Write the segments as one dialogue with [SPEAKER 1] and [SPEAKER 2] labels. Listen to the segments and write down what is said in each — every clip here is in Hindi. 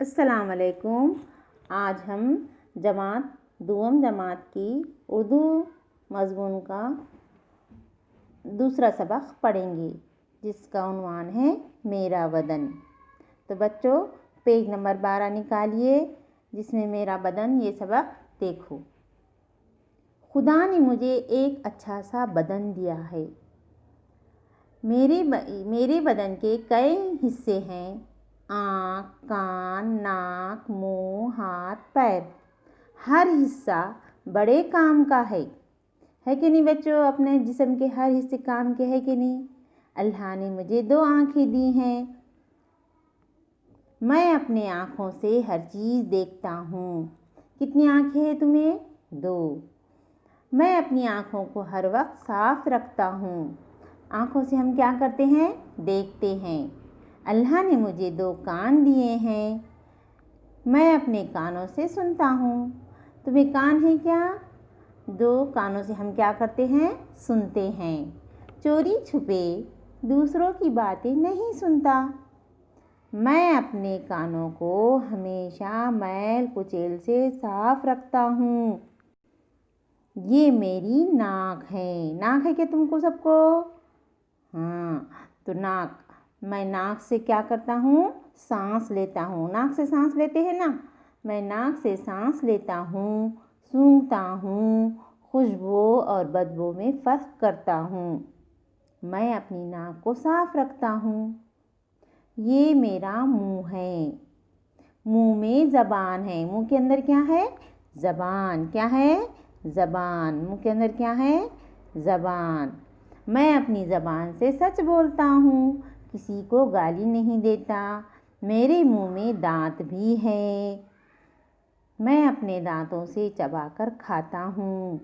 [SPEAKER 1] अस्सलाम वालेकुम। आज हम जमात दुआम जमात की उर्दू मज़मून का दूसरा सबक पढ़ेंगे, जिसका उन्वान है मेरा बदन। तो बच्चों, पेज नंबर 12 निकालिए, जिसमें मेरा बदन ये सबक देखो। खुदा ने मुझे एक अच्छा सा बदन दिया है। मेरे बदन के कई हिस्से हैं: आँख, कान, नाक, मुंह, हाथ, पैर। हर हिस्सा बड़े काम का है कि नहीं बच्चों? अपने जिस्म के हर हिस्से काम के है कि नहीं? अल्लाह ने मुझे 2 आँखें दी हैं। मैं अपने आँखों से हर चीज़ देखता हूँ। कितनी आँखें हैं तुम्हें? 2। मैं अपनी आँखों को हर वक्त साफ रखता हूँ। आँखों से हम क्या करते हैं? देखते हैं। अल्लाह ने मुझे 2 कान दिए हैं। मैं अपने कानों से सुनता हूँ। तुम्हें कान है क्या? 2 कानों से हम क्या करते हैं? सुनते हैं। चोरी छुपे दूसरों की बातें नहीं सुनता। मैं अपने कानों को हमेशा मैल कुचैल से साफ रखता हूँ। ये मेरी नाक है। नाक है क्या तुमको सबको? हाँ, तो नाक, मैं नाक से क्या करता हूँ? सांस लेता हूँ। नाक से सांस लेते हैं ना? मैं नाक से सांस लेता हूँ, सूंघता हूँ, खुशबू और बदबू में फ़र्क करता हूँ। मैं अपनी नाक को साफ रखता हूँ। ये मेरा मुंह है। मुंह में ज़बान है। मुंह के अंदर क्या है? ज़बान। क्या है? ज़बान। मुंह के अंदर क्या है? ज़बान। मैं अपनी ज़बान से सच बोलता हूँ, किसी को गाली नहीं देता। मेरे मुंह में दांत भी है। मैं अपने दांतों से चबाकर खाता हूँ।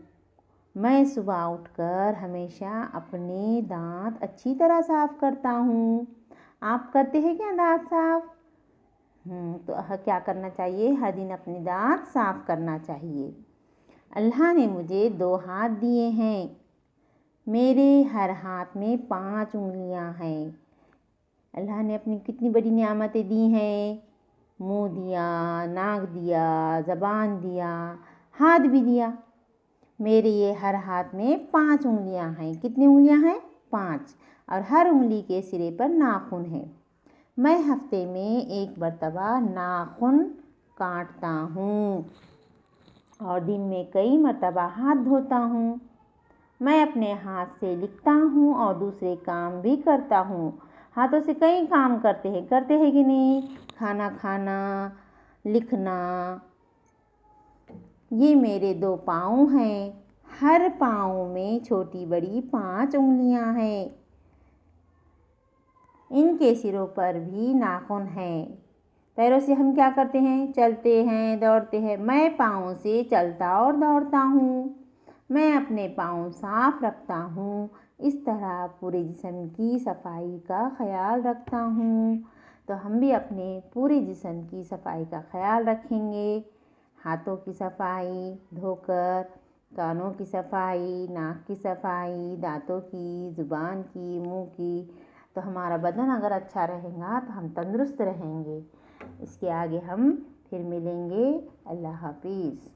[SPEAKER 1] मैं सुबह उठकर हमेशा अपने दांत अच्छी तरह साफ करता हूँ। आप करते हैं क्या दांत साफ? तो क्या करना चाहिए? हर दिन अपने दांत साफ करना चाहिए। अल्लाह ने मुझे 2 हाथ दिए हैं। मेरे हर हाथ में 5 उंगलियां हैं। अल्लाह ने अपनी कितनी बड़ी नियामतें दी हैं। मुंह दिया, नाक दिया, ज़बान दिया, हाथ भी दिया। मेरे ये हर हाथ में 5 उंगलियां हैं। कितनी उंगलियां हैं? 5। और हर उंगली के सिरे पर नाखून है। मैं हफ्ते में 1 मरतबा नाखून काटता हूँ और दिन में कई मरतबा हाथ धोता हूँ। मैं अपने हाथ से लिखता हूँ और दूसरे काम भी करता हूँ। हाथों से कई काम करते हैं कि नहीं? खाना खाना, लिखना। ये मेरे 2 पाँव हैं। हर पाँव में छोटी बड़ी 5 उंगलियां हैं। इनके सिरों पर भी नाखून हैं। पैरों से हम क्या करते हैं? चलते हैं, दौड़ते हैं। मैं पाँव से चलता और दौड़ता हूँ। मैं अपने पाँव साफ रखता हूँ। इस तरह पूरे जिस्म की सफाई का ख्याल रखता हूँ। तो हम भी अपने पूरे जिस्म की सफाई का ख्याल रखेंगे। हाथों की सफाई धोकर, कानों की सफाई, नाक की सफाई, दांतों की, ज़ुबान की, मुंह की। तो हमारा बदन अगर अच्छा रहेगा तो हम तंदुरुस्त रहेंगे। इसके आगे हम फिर मिलेंगे। अल्लाह हाफिज़।